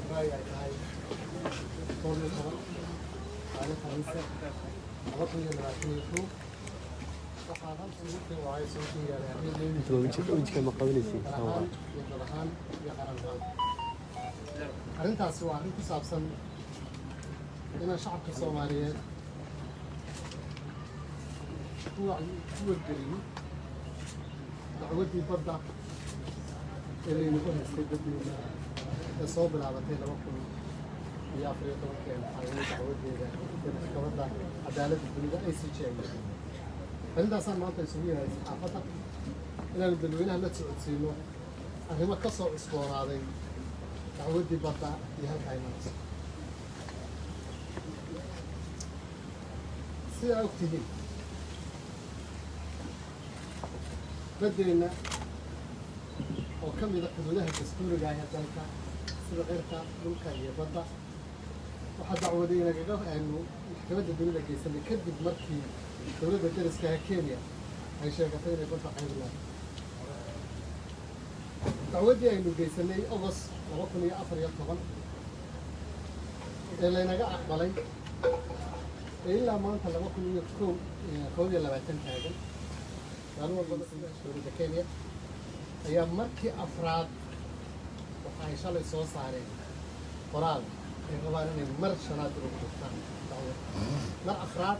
فبراير هاي طول الخبر على خمسة غطي العشرين شوف وحاضر سويت وعايز سويت يعني وجهك مقابلتي يقرأان يقرأان أنت سواء أنت سابسن أنا شعب الصوماليين هو الجريمة دعوتي بدأ اللي نقول استجدني الصوب العبتين لوقتهم في أفريقيا وكان حاولت دعوتي إذا كبرت عدالة الدنيا أي شيء عندها صار منطقة سوية صحافتها إلى البلوينها لا تسعدسينه أهما كسر أسبوع هذا دعوتي بدأ في هالحيمات سيئة أكتدين بدينا وكم إذا حدودها الدستوري جاي هذاك سيد غيرك ممكن يبدأ وحد عودينا جدا إنه محكمة الدولة كيسني كذب مركي دولة الدرس كهكينيا هاي شركتين يقول فقير الله تعودي إنه كيسني أغسطس وقني أفريقيا طبعا اللي نجا أقبلي إلا ما أنت لما كنت يكون كوني اللي بتنتهي قالوا والله دولة كينيا هي مركي أفراد وحاي شالي سو صارين قرال يقولون إن مر شنات روبوتان مر أفراد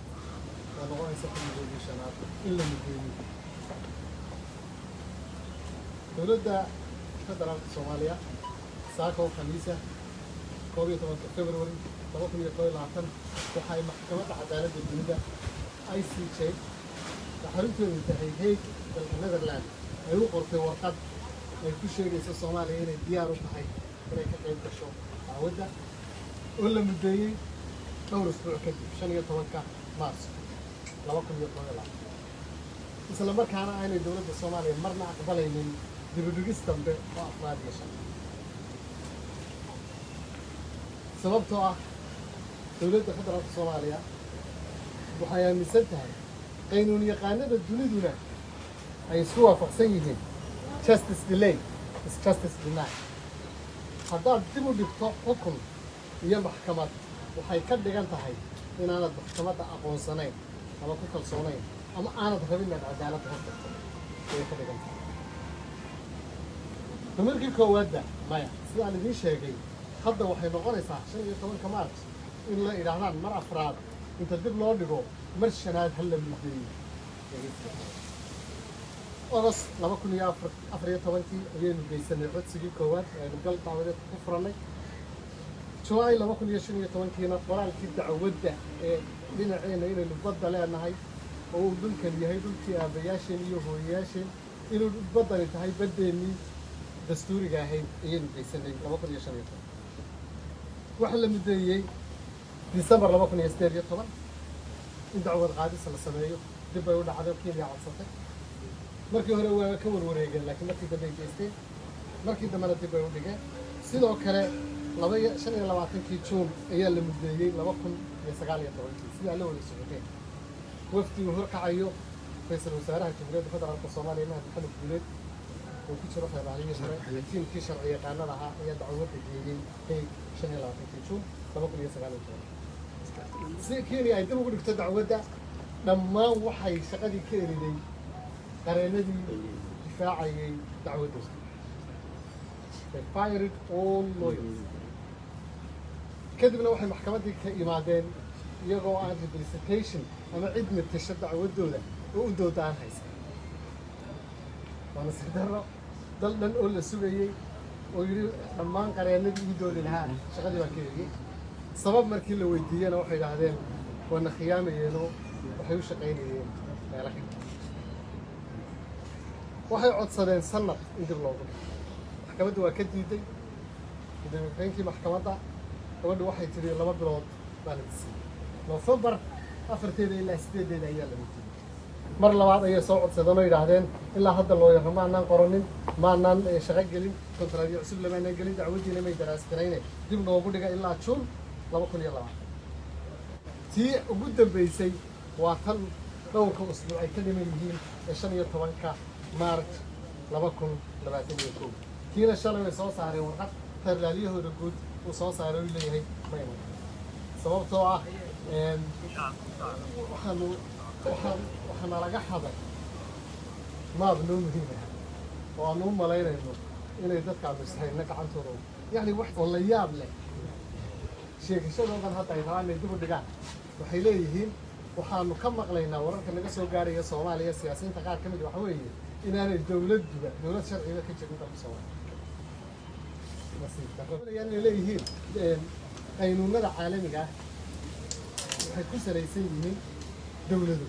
ونقول يسكن مجيء شنات إلا مجيء دولة فدرال الصومالية ساكو خميسة كوريا 8 فبراير طبقا يقول العطن وحاي محكمة عدالة الدنيا ICJ حرمته انتهي هيك بالنذرلاند ayuu qortay warqad ay ku sheegayso Soomaaliya inay diyaar u tahay inay ka qayb gasho dacwadda oo la mudeeyay dhowr usbuuc kadib 15 Maarso 2012 isla markaana aynay dowladda Soomaaliya marna aqbalaynin dib u dhigis dambe oo afraad yeeshay sababtoo ah dowladda federaalka Soomaaliya waxay aaminsan tahay qaynuun yaqaanada duniduna ay isku waafaqsan yihiin justice delay is justice denied haddaad dib u dhigto xukun iyo maxkamad waxay ka dhigan tahay inaanad maxkamadda aqoonsanayn ama ku kalsoonayn ama aanad rabin inaad cadaaladda hortagto ayay ka dhigan tahay damarkii koowaadda maya sidaan idiin sheegay hadda waxay noqonaysaa 15 Maarch in la idhaahdaan mar afraad inta dib loo dhigo mar shanaad hal la mudeeyo أغسطس 2014 ayaynu geysanay codsigii koowaad aynu gal dacwadeed ku furnay July 2015 qoraalkii dacwadda ee dhinaceena inaynu badda leenahay oo uu dhulkan yahay dhulkii aabayaasheen iyo hooyayaasheen inuu baddani tahay baddeenii dastuuriga ahayd ayaynu geysanay 2015 waxa la mudeeyey December 2018 in dacwad qaadis la sameeyo dib ay u dhacday Kenya codsatay markii hore waa ka warwareegeen laakiin markii dambe ay geysteen markii dambena dib ay u dhigeen sidoo kale 25 Juun ayaa la mudeeyay 2019 sida la wada socotay wafdigu horkacayo ra'iisul wasaaraha Jamhuuriyadda Federaalka Soomaaliya Maxamed Guuleed oo ku jiro xeeladaha sare tiimkii sharci yaqaanada ahaa ayaa dacwadda geeyay 25 Juun 2019 si Kenya ay dib ugu dhigto dacwadda dhammaan waxay shaqadii ka eriday qareenadii difaacayay dacwadda they fired all lawyers kadibna waxay maxkamaddii ka yimaadeen iyagoo aan representation ama cid matasha dacwaddooda oo u doodaan haysa waana sidaro dal dhan oo la sugayay oo yidhi dhammaan qareenadii u doodi lahaa shaqadii baa ka eriyey sabab markii la weydiiyena waxay idhaahdeen waana khiyaamayeenoo waxay u shaqaynayeen meelo kale waxay codsadeen sanad in dib loogu dhigo maxkamadda waa ka diiday gudoomiye maxkamadda gabadhu waxay tiri 2 bilood baa la siiyay November 4 ilaa 8 ayaa la muujiyay mar labaad ayay soo codsadeen oo yiraahdeen ilaa hadda loo yaro maanaan qoranin maanaan shaqo gelin kontraadyo cusub lama gelin dacwadiina may daraas gareynay dib loogu dhiga ilaa June 2020 tii ugu dambeysay waa tan dhowrka usbuuc ay ka dhiman yihiin 15 March 2021 kiina shalay way soo saareen warqad xeerlaaliyahooda guud uu soo saaray uu leeyahay ma iman sababtoo ah waxaana laga xaday maab noo muhiim ah oo aanu u malaynayno inay dadka abisahayna gacantooda yacni wax oo la yaab leh sheegashadoodan hadda ay rabaan inay dib u dhigaan waxay leeyihiin waxaanu ka maqlaynaa wararka naga soo gaaraya Soomaaliya siyaasiyiinta qaar ka mid waxa weeye inaanay dawlad sharciga ka jirin dalka Soomaaliya inay leeyihiin qaynuunada caalamiga ah waxay ku salaysan yihiin dawladu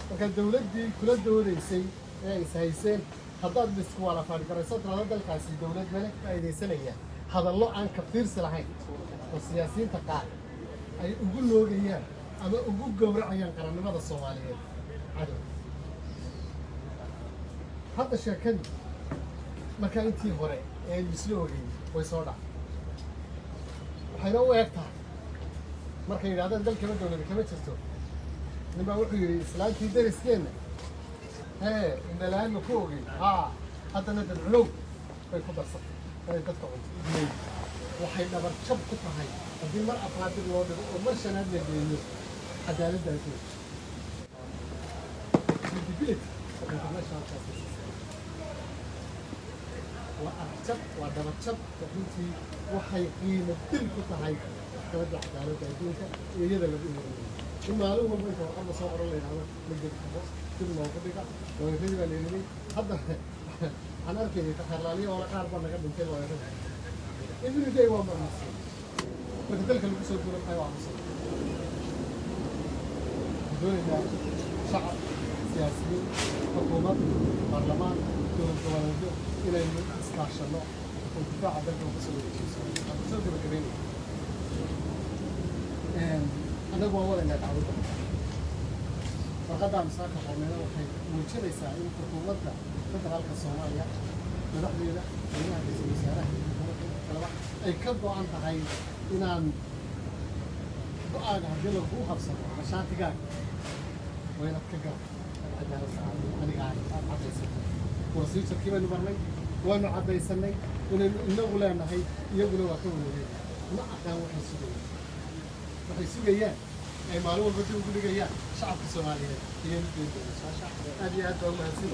marka dawladdii kula doodaysay ee ay sahayseen haddaad isku wala faargarayso dalkaasi dawlad male faa'iideysanaya hadallo aan ka fiirsi lahayn oo siyaasiyiinta qaar ay ugu loogayaan ama ugu gowracayaan qarannimada Soomaaliyeed cadow hadda sheekadii marka intii hore ee isla ogeyn way soo dhacday waxayna u egtahay markay yidhaahdaan dalkaba dawlada kama jirto ninbaa wuxuu yidhi islaantii dariskeenna indalaanna ku ogeyn haddana dadculow bay ku darsatay inay dadka cunto waxay dhabar jab ku tahay haddii mar afraadid loo dhigo oo mar shanaad la geeyo cadaaladda adduunka credibility of international justice waa arjab waa dhabar jab runtii waxay qiimo dil ku tahay maxkamadda cadaaladda adduunka iyo iyada lagu eedeeyo in maalin walba inta warqadda soo qoran la yidhahdo la geli karo dib loogu dhiga looyradii baa leelinay hadda waxaan arkayay taxarlaaliya oo qaar baa naga dhintay looyarada every day waa marnasi marka dalka lagu soo duuro maxay waa musan doonayna shacab siyaasiyiin xukuumad baarlamaan dowlad goboleedyo inaynu iskaashano oo difaaca dalka uga soo wareejiso aan kusoo gabagabeynaya annagu waan wadaynaa dacwadda warqadda masaaka qornayna waxay muujinaysaa in xukuumadda federaalka Soomaaliya madaxdeeda madaxweynaha ra'iisul wasaaraha kalaba ay ka go'an tahay inaan go'aaga haddii lagu qabsado mashaatigaaga waa inaad ka gaarto cadaaladda aniga aad caddaysatay procedurkii baynu marnay waanu caddaysanay inaynu inagu leenahay iyaguna waa ka wareegay ma aqaan waxay sugayaan ay maalin walba dib ugu dhigayaan shacabka Soomaaliyeed iyo aad iyo aad baa u mahadsan